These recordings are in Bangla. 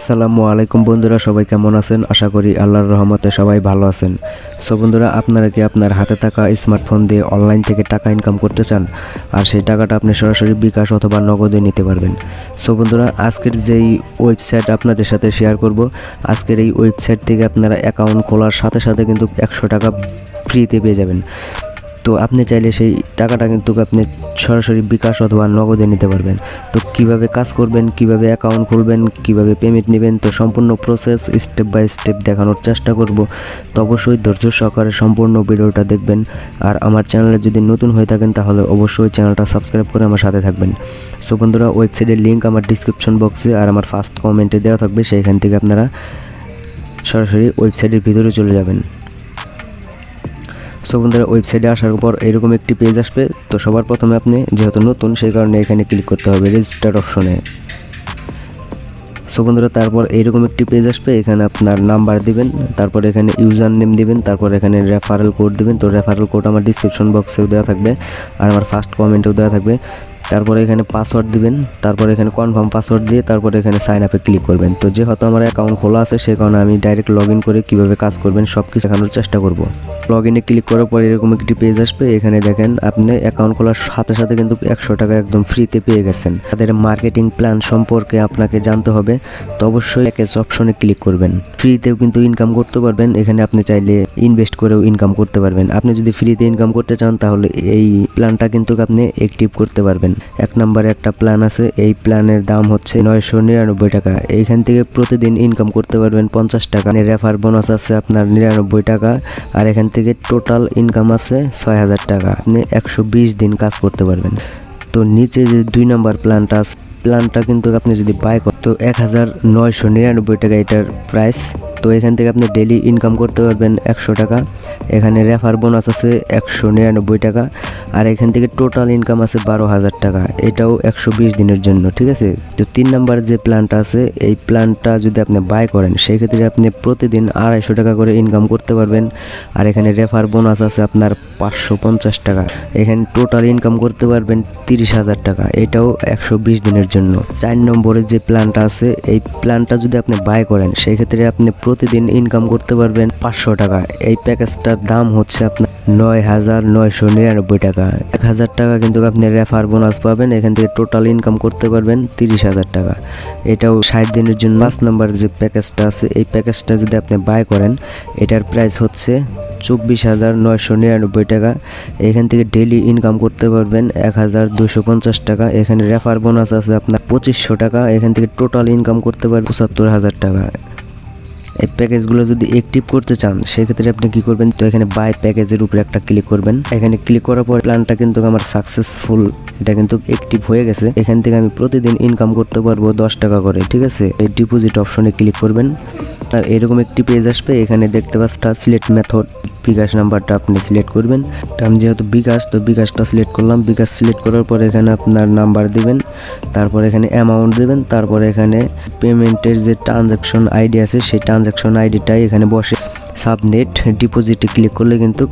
আসসালামু আলাইকুম বন্ধুরা, সবাই কেমন আছেন? আশা করি আল্লাহর রহমতে সবাই ভালো আছেন। সো বন্ধুরা, আপনারা কি আপনার হাতে থাকা স্মার্টফোন দিয়ে অনলাইন থেকে টাকা ইনকাম করতে চান, আর সেই টাকাটা আপনি সরাসরি বিকাশ অথবা নগদে নিতে পারবেন? সো বন্ধুরা, আজকের যেই ওয়েবসাইট আপনাদের সাথে শেয়ার করব, আজকের এই ওয়েবসাইট থেকে আপনারা অ্যাকাউন্ট খোলার সাথে সাথে কিন্তু 100 টাকা ফ্রিতে পেয়ে যাবেন। তো আপনি চাইলে সেই টাকাটা কিন্তু আপনি সরাসরি বিকাশ অথবা নগদে নিতে পারবেন। তো কিভাবে কাজ করবেন, কিভাবে অ্যাকাউন্ট খুলবেন, কিভাবে পেমেন্ট নেবেন, তো সম্পূর্ণ প্রসেস স্টেপ বাই স্টেপ দেখানোর চেষ্টা করব। তো অবশ্যই ধৈর্য সহকারে সম্পূর্ণ ভিডিওটা দেখবেন। আর আমার চ্যানেলে যদি নতুন হয়ে থাকেন তাহলে অবশ্যই চ্যানেলটা সাবস্ক্রাইব করে আমার সাথে থাকবেন। সো বন্ধুরা, ওয়েবসাইটের লিঙ্ক আমার ডিসক্রিপশন বক্সে আর আমার ফার্স্ট কমেন্টে দেওয়া থাকবে, সেইখান থেকে আপনারা সরাসরি ওয়েবসাইটের ভিতরে চলে যাবেন। সো বন্ধুরা, ওয়েবসাইটে আসার পর এরকম একটি পেজ আসবে। তো সবার প্রথমে আপনি যেহেতু নতুন, সেই কারণে এখানে ক্লিক করতে হবে রেজিস্টার অপশনে। সো বন্ধুরা, তারপর এইরকম একটি পেজ আসবে, এখানে আপনার নাম্বার দিবেন, তারপর এখানে ইউজার নেম দিবেন, তারপর এখানে রেফারেল কোড দিবেন। তো রেফারেল কোড আমার ডিসক্রিপশন বক্সেও দেওয়া থাকবে আর আমার ফার্স্ট কমেন্টেও দেওয়া থাকবে। তারপরে এখানে পাসওয়ার্ড দিবেন, তারপরে এখানে কনফার্ম পাসওয়ার্ড দিয়ে তারপরে এখানে সাইন আপে ক্লিক করবেন। তো যেহেতু আমার অ্যাকাউন্ট খোলা আছে, সেই কারণে আমি ডাইরেক্ট লগ ইন করে কীভাবে কাজ করবেন সব কিছু দেখানোর চেষ্টা করব। লগ ইনে ক্লিক করার পর এরকম একটি পেজ আসবে, এখানে দেখেন আপনি অ্যাকাউন্ট খোলার সাথে সাথে কিন্তু 100 টাকা একদম ফ্রিতে পেয়ে গেছেন। তাদের মার্কেটিং প্ল্যান সম্পর্কে আপনাকে জানতে হবে, তো অবশ্যই প্যাকেজ অপশনে ক্লিক করবেন। ফ্রিতেও কিন্তু ইনকাম করতে পারবেন, এখানে আপনি চাইলে ইনভেস্ট করেও ইনকাম করতে পারবেন। আপনি যদি ফ্রিতে ইনকাম করতে চান তাহলে এই প্ল্যানটা কিন্তু আপনি অ্যাক্টিভ করতে পারবেন। 1 নম্বরে একটা প্ল্যান আছে, এই প্ল্যানের দাম হচ্ছে 999 টাকা। এইখান থেকে প্রতিদিন ইনকাম করতে পারবেন 50 টাকা। রেফার বোনাস আছে আপনার 99 টাকা, আর এখান থেকে টোটাল ইনকাম আছে 6000 টাকা। আপনি 120 দিন কাজ করতে পারবেন। তো নিচে যে 2 নম্বর প্ল্যানটা আছে, প্ল্যানটা কিন্তু আপনি যদি বাই করেন তো 1999 টাকা এটার প্রাইস। তো এখান থেকে আপনি ডেইলি ইনকাম করতে পারবেন 100 টাকা। এখানে রেফার বোনাস আছে 199 টাকা, আর এখান থেকে টোটাল ইনকাম আছে 12,000 টাকা। এটাও 120 দিনের জন্য, ঠিক আছে। তো 3 নাম্বার যে প্ল্যানটা আছে, এই প্ল্যানটা যদি আপনি বাই করেন সেই ক্ষেত্রে আপনি প্রতিদিন 250 টাকা করে ইনকাম করতে পারবেন। আর এখানে রেফার বোনাস আছে আপনার 550 টাকা। এখানে টোটাল ইনকাম করতে পারবেন 30,000 টাকা। এটাও 120 দিনের জন্য। 4 নম্বরের যে প্ল্যানটা আছে, এই প্ল্যানটা যদি আপনি বাই করেন সেই ক্ষেত্রে আপনি প্রতিদিন ইনকাম করতে পারবেন 500 টাকা। এই প্যাকেজটার দাম হচ্ছে আপনার 9,999 টাকা। 1,000 টাকা কিন্তু আপনি রেফার বোনাস পাবেন। এখান থেকে টোটাল ইনকাম করতে পারবেন 30,000 টাকা। এটাও 60 দিনের জন্য। 5 নম্বর যে প্যাকেজটা আছে, এই প্যাকেজটা যদি আপনি বাই করেন এটার প্রাইস হচ্ছে 24,999 টাকা। এখান থেকে ডেইলি ইনকাম করতে পারবেন 1,250 টাকা। এখানে রেফার বোনাস আছে আপনার 2500 টাকা। এখান থেকে টোটাল ইনকাম করতে পারবেন 75,000 টাকা। এই প্যাকেজগুলো যদি অ্যাক্টিভ করতে চান সেক্ষেত্রে আপনি কি করবেন, তো এখানে বাই প্যাকেজের উপরে একটা ক্লিক করবেন। এখানে ক্লিক করার পর প্ল্যানটা কিন্তু আমার সাকসেসফুল, এটা কিন্তু অ্যাক্টিভ হয়ে গেছে। এখান থেকে আমি প্রতিদিন ইনকাম করতে পারবো 10 টাকা করে, ঠিক আছে। এই ডিপোজিট অপশনে ক্লিক করবেন, আর এরকম একটি পেজ আসবে। এখানে দেখতে পাচ্ছেন সিলেক্ট মেথড, বিকাশ নাম্বারটা আপনি সিলেক্ট করবেন। তো আমি যেহেতু বিকাশ, তো বিকাশটা সিলেক্ট করলাম। বিকাশ সিলেক্ট করার পর এখানে আপনার নাম্বার দিবেন, তারপর এখানে অ্যামাউন্ট দেবেন, তারপর এখানে পেমেন্টের যে ট্রানজ্যাকশন আইডি আছে সেই ট্রানজ্যাকশন আইডিটাই এখানে বসে সাবমিট ডিপোজিটে ক্লিক করলে কিন্তু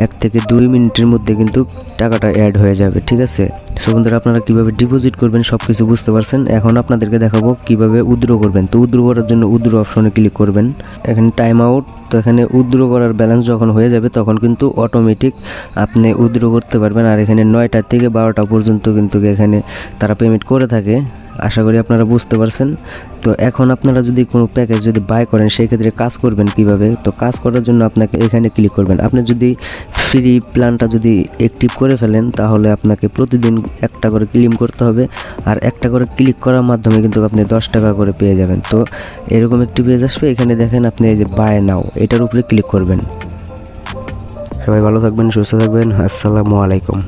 1 থেকে 2 মিনিটের মধ্যে কিন্তু টাকাটা অ্যাড হয়ে যাবে, ঠিক আছে। সো বন্ধুরা, আপনারা কীভাবে ডিপোজিট করবেন সব কিছু বুঝতে পারছেন। এখন আপনাদেরকে দেখাবো কিভাবে উইথড্র করবেন। তো উইথড্র করার জন্য উইথড্র অপশনে ক্লিক করবেন। এখানে টাইম আউট, তো এখানে উইথড্র করার ব্যালেন্স যখন হয়ে যাবে তখন কিন্তু অটোমেটিক আপনি উইথড্র করতে পারবেন। আর এখানে 9টা থেকে 12টা পর্যন্ত কিন্তু এখানে তারা পেমেন্ট করে থাকে। আশা করি আপনারা বুঝতে পারছেন। তো এখন আপনারা যদি কোনো প্যাকেজ যদি বাই করেন সেই ক্ষেত্রে কাজ করবেন কিভাবে, তো কাজ করার জন্য আপনাকে এখানে ক্লিক করবেন। আপনি যদি ফ্রি প্ল্যানটা যদি অ্যাক্টিভ করে ফেলেন তাহলে আপনাকে প্রতিদিন একটা করে ক্লেম করতে হবে, আর একটা করে ক্লিক করার মাধ্যমে কিন্তু আপনি 10 টাকা করে পেয়ে যাবেন। তো এরকম একটি পেজ আসবে, এখানে দেখেন আপনি এই যে বাই নাও, এটার উপরে ক্লিক করবেন। সবাই ভালো থাকবেন, সুস্থ থাকবেন। আসসালামু আলাইকুম।